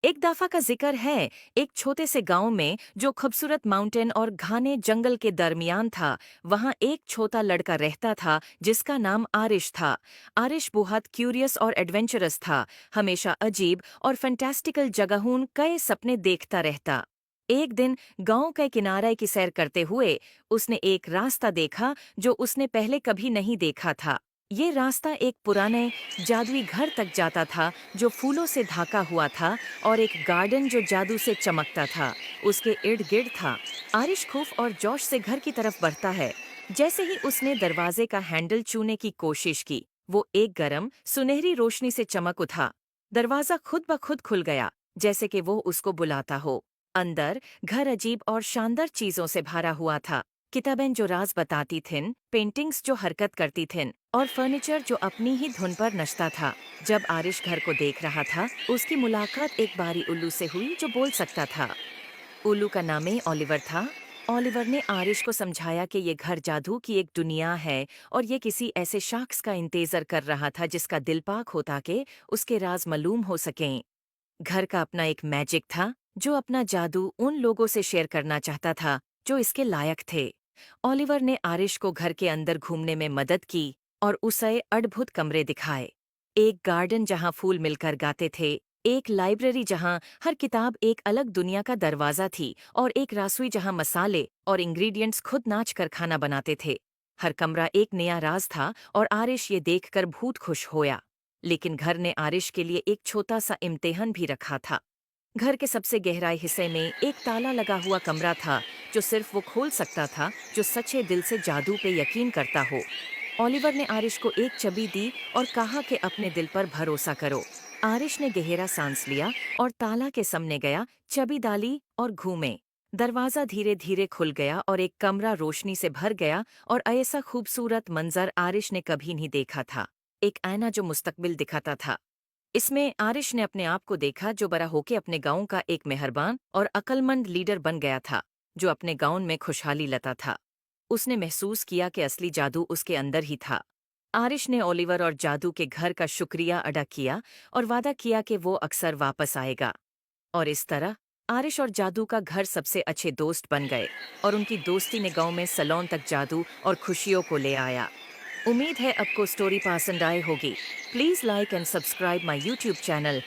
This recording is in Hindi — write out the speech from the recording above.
एक दफा का जिक्र है, एक छोटे से गांव में जो खूबसूरत माउंटेन और घने जंगल के दरमियान था। वहां एक छोटा लड़का रहता था जिसका नाम आरिश था। आरिश बहुत क्यूरियस और एडवेंचरस था, हमेशा अजीब और फैंटास्टिकल जगहों कई सपने देखता रहता। एक दिन गांव के किनारे की सैर करते हुए उसने एक रास्ता देखा जो उसने पहले कभी नहीं देखा था। ये रास्ता एक पुराने जादुई घर तक जाता था जो फूलों से ढका हुआ था, और एक गार्डन जो जादू से चमकता था उसके इर्द गिर्द था। आरिश खूफ और जोश से घर की तरफ बढ़ता है। जैसे ही उसने दरवाजे का हैंडल छूने की कोशिश की, वो एक गरम सुनहरी रोशनी से चमक उठा। दरवाजा खुद ब खुद खुल गया, जैसे कि वो उसको बुलाता हो। अंदर घर अजीब और शानदार चीजों से भरा हुआ था। किताबें जो राज बताती थीं, पेंटिंग्स जो हरकत करती थीं, और फर्नीचर जो अपनी ही धुन पर नचता था। जब आरिश घर को देख रहा था, उसकी मुलाकात एक बारी उल्लू से हुई जो बोल सकता था। उल्लू का नाम ही ओलिवर था। ओलिवर ने आरिश को समझाया कि ये घर जादू की एक दुनिया है, और ये किसी ऐसे शख्स का इंतजार कर रहा था जिसका दिल पाक होता कि उसके राज मालूम हो सकें। घर का अपना एक मैजिक था जो अपना जादू उन लोगों से शेयर करना चाहता था जो इसके लायक थे। ओलिवर ने आरिश को घर के अंदर घूमने में मदद की और उसे अद्भुत कमरे दिखाए। एक गार्डन जहां फूल मिलकर गाते थे, एक लाइब्रेरी जहां हर किताब एक अलग दुनिया का दरवाजा थी, और एक रसोई जहां मसाले और इंग्रेडिएंट्स खुद नाच कर खाना बनाते थे। हर कमरा एक नया राज था और आरिश ये देखकर बहुत खुश होया। लेकिन घर ने आरिश के लिए एक छोटा सा इम्तिहान भी रखा था। घर के सबसे गहराई हिस्से में एक ताला लगा हुआ कमरा था जो सिर्फ वो खोल सकता था जो सच्चे दिल से जादू पे यकीन करता हो। ओलिवर ने आरिश को एक चाबी दी और कहा कि अपने दिल पर भरोसा करो। आरिश ने गहरा सांस लिया और ताला के सामने गया, चाबी डाली और घूमे। दरवाजा धीरे धीरे खुल गया और एक कमरा रोशनी से भर गया, और ऐसा खूबसूरत मंजर आरिश ने कभी नहीं देखा था। एक आईना जो मुस्तकबिल दिखाता था। इसमें आरिश ने अपने आप को देखा जो बड़ा होके अपने गांव का एक मेहरबान और अक्लमंद लीडर बन गया था, जो अपने गांव में खुशहाली लाता था। उसने महसूस किया कि असली जादू उसके अंदर ही था। आरिश ने ओलिवर और जादू के घर का शुक्रिया अदा किया और वादा किया कि वो अक्सर वापस आएगा। और इस तरह आरिश और जादू का घर सबसे अच्छे दोस्त बन गए, और उनकी दोस्ती ने गांव में सलोन तक जादू और खुशियों को ले आया। उम्मीद है आपको स्टोरी पसंद आई होगी। Please like and subscribe my YouTube channel.